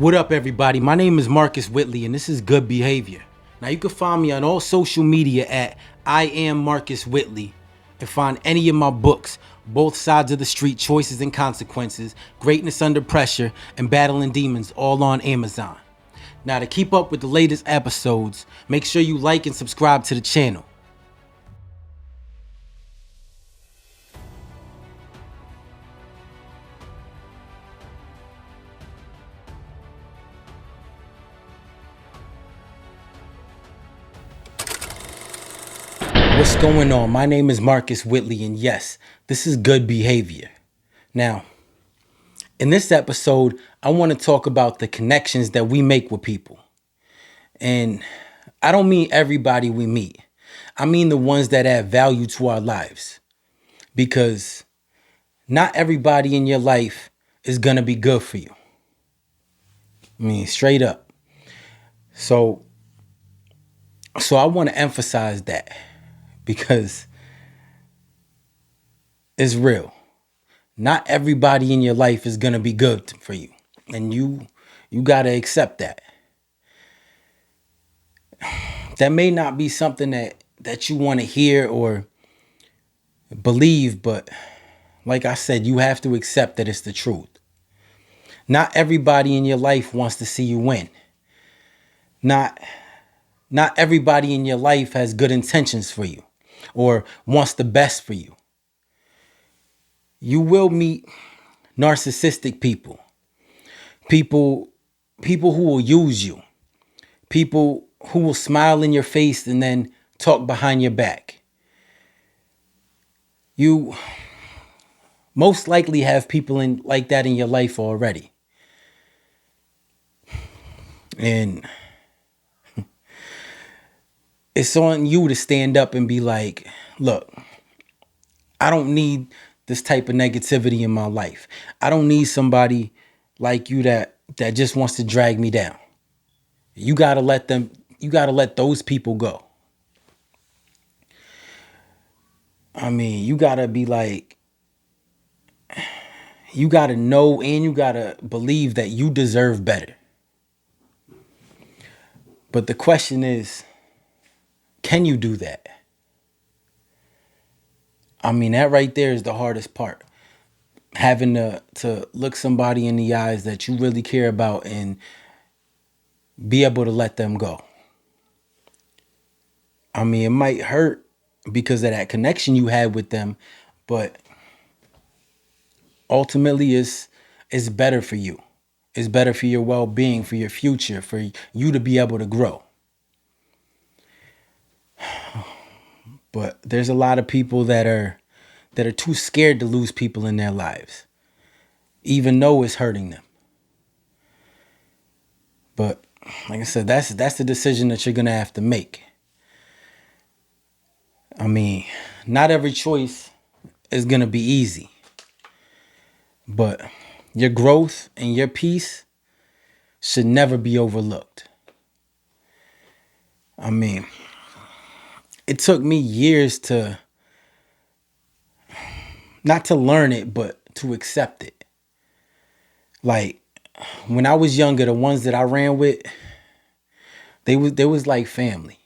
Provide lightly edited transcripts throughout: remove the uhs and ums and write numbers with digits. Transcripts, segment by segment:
What up, everybody? My name is Marcus Whitley, and this is Good Behavior. Now, you can find me on all social media at I am Marcus Whitley, and find any of my books, Both Sides of the Street, Choices and Consequences, Greatness Under Pressure, and Battling Demons, all on Amazon. Now, to keep up with the latest episodes, make sure you like and subscribe to the channel. What's going on? My name is Marcus Whitley, and yes, this is Good Behavior. Now, in this episode, I want to talk about the connections that we make with people. And I don't mean everybody we meet. I mean the ones that add value to our lives. Because not everybody in your life is going to be good for you. I mean, straight up. So I want to emphasize that because it's real. Not everybody in your life is going to be good for you. And you got to accept that. That may not be something that you want to hear or believe, but like I said, you have to accept that it's the truth. Not everybody in your life wants to see you win. Not everybody in your life has good intentions for you or wants the best for you. You will meet narcissistic people. People who will use you. People who will smile in your face and then talk behind your back. You most likely have people like that in your life already. And it's on you to stand up and be like, look, I don't need this type of negativity in my life. I don't need somebody like you that just wants to drag me down. You got to let those people go. I mean, you got to be like, you got to know and you got to believe that you deserve better. But the question is, can you do that? I mean, that right there is the hardest part. Having to look somebody in the eyes that you really care about and be able to let them go. I mean, it might hurt because of that connection you had with them, but ultimately it's better for you. It's better for your well-being, for your future, for you to be able to grow. But there's a lot of people that are too scared to lose people in their lives, even though it's hurting them. But like I said, that's the decision that you're gonna have to make. I mean, not every choice is gonna be easy, but your growth and your peace should never be overlooked. I mean, it took me years to not to learn it, but to accept it. Like when I was younger, the ones that I ran with, they was like family.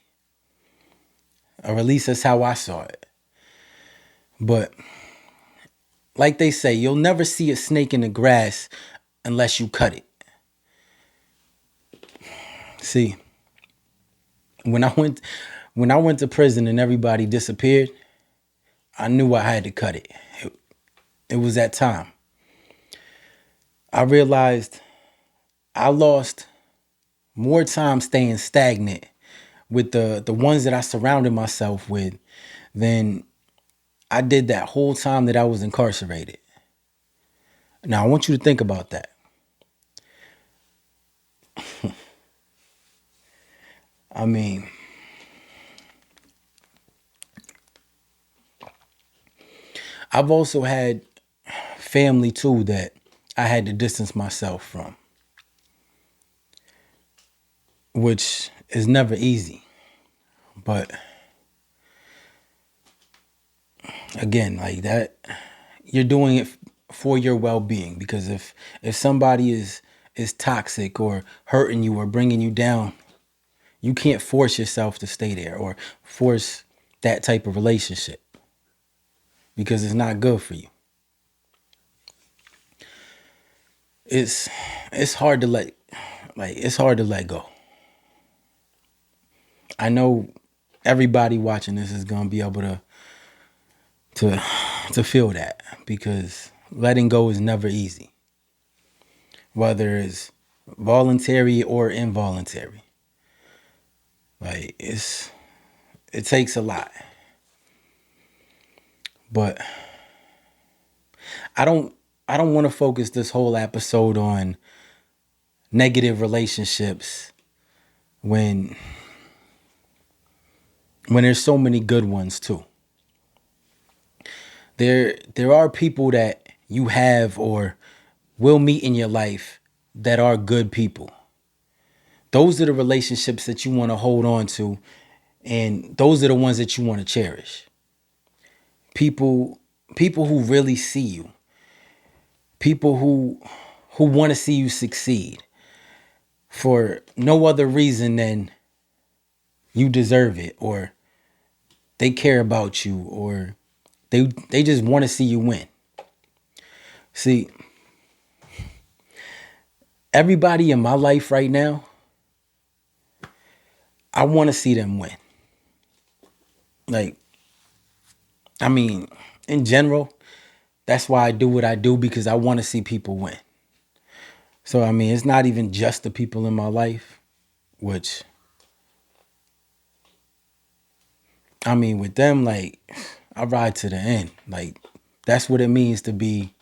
Or at least that's how I saw it. But like they say, you'll never see a snake in the grass unless you cut it. See, when I went to prison and everybody disappeared, I knew I had to cut it. It was that time. I realized I lost more time staying stagnant with the ones that I surrounded myself with than I did that whole time that I was incarcerated. Now, I want you to think about that. I mean, I've also had family too that I had to distance myself from, which is never easy. But again, like that, you're doing it for your well-being, because if somebody is is toxic or hurting you or bringing you down, you can't force yourself to stay there or force that type of relationship because it's not good for you. It's it's hard to let it's hard to let go. I know everybody watching this is gonna be able to to feel that because letting go is never easy, whether it's voluntary or involuntary. Like it takes a lot. But I don't I don't want to focus this whole episode on negative relationships when there's so many good ones too. There are people that you have or will meet in your life that are good people. Those are the relationships that you want to hold on to, and those are the ones that you want to cherish. People who really see you. People who want to see you succeed for no other reason than you deserve it, or they care about you, or they just want to see you win. See, everybody in my life right now, I want to see them win. Like, I mean, in general, that's why I do what I do, because I want to see people win. So, I mean, it's not even just the people in my life, which, I mean, with them, like, I ride to the end. Like, that's what it means to be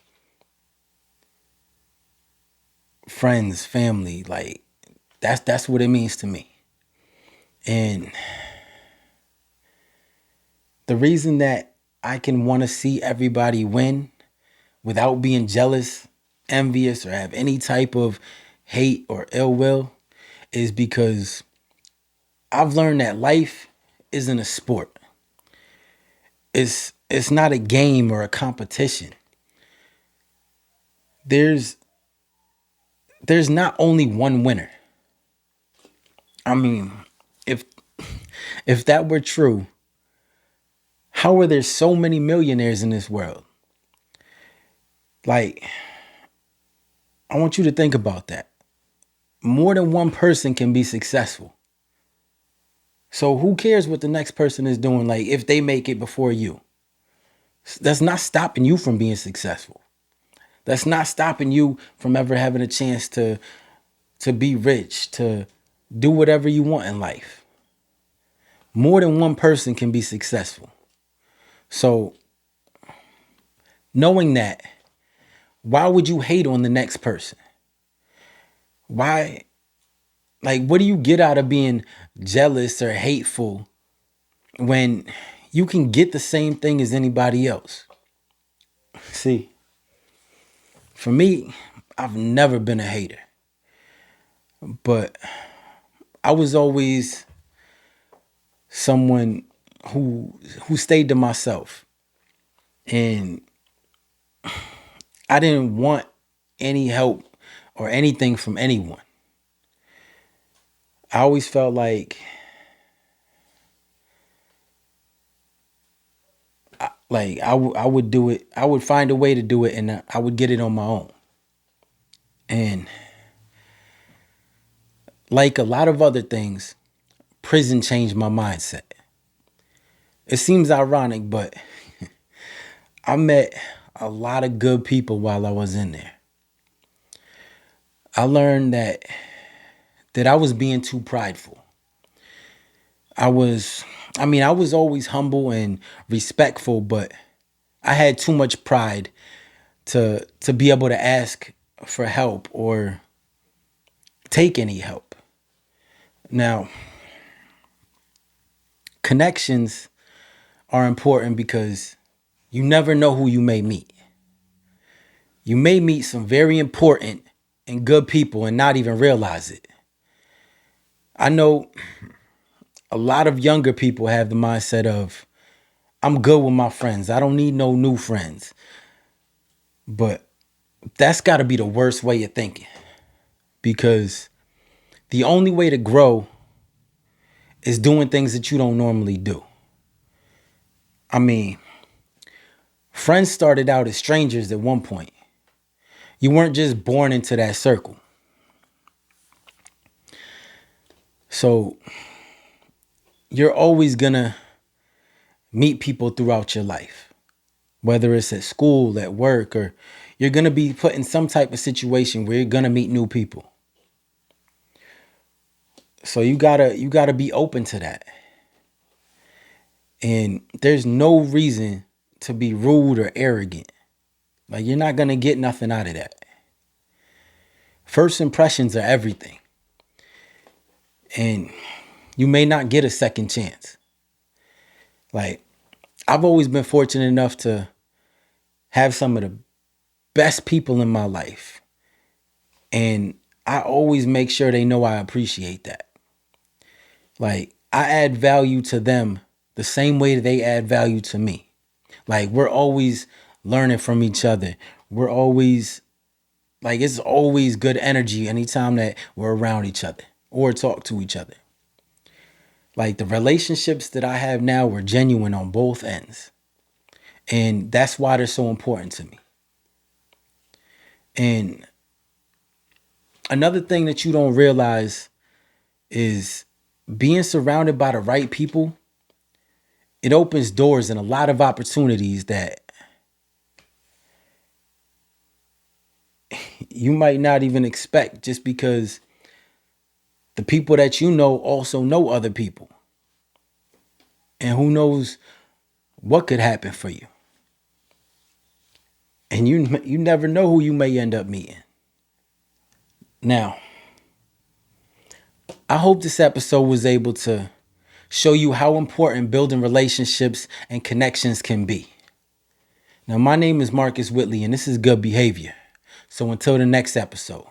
friends, family. Like, that's what it means to me. And the reason that I can want to see everybody win without being jealous, envious, or have any type of hate or ill will is because I've learned that life isn't a sport. It's not a game or a competition. There's there's not only one winner. I mean, if if that were true, how are there so many millionaires in this world? Like, I want you to think about that. More than one person can be successful. So who cares what the next person is doing, like if they make it before you? That's not stopping you from being successful. That's not stopping you from ever having a chance to be rich, to do whatever you want in life. More than one person can be successful. So knowing that, why would you hate on the next person? Why, like, what do you get out of being jealous or hateful when you can get the same thing as anybody else? See, for me, I've never been a hater, but I was always someone who stayed to myself, and I didn't want any help or anything from anyone. I always felt like I would do it. I would find a way to do it, and I would get it on my own. And like a lot of other things, prison changed my mindset. It seems ironic, but I met a lot of good people while I was in there. I learned that I was being too prideful. I was I was always humble and respectful, but I had too much pride to be able to ask for help or take any help. Now, connections are important because you never know who you may meet. You may meet some very important and good people and not even realize it. I know a lot of younger people have the mindset of, I'm good with my friends. I don't need no new friends. But that's got to be the worst way of thinking. because the only way to grow is doing things that you don't normally do. I mean, friends started out as strangers at one point. You weren't just born into that circle. So you're always gonna meet people throughout your life, whether it's at school, at work, or you're gonna be put in some type of situation where you're gonna meet new people. So you gotta be open to that. And there's no reason to be rude or arrogant. Like, you're not gonna get nothing out of that. First impressions are everything. And you may not get a second chance. Like, I've always been fortunate enough to have some of the best people in my life. And I always make sure they know I appreciate that. Like, I add value to them the same way that they add value to me. Like, we're always learning from each other. We're always, like, it's always good energy anytime that we're around each other or talk to each other. Like, the relationships that I have now were genuine on both ends. And that's why they're so important to me. And another thing that you don't realize is being surrounded by the right people. It opens doors and a lot of opportunities that you might not even expect, just because the people that you know also know other people. And who knows what could happen for you. And you never know who you may end up meeting. Now, I hope this episode was able to show you how important building relationships and connections can be. Now, my name is Marcus Whitley, and this is Good Behavior. So until the next episode.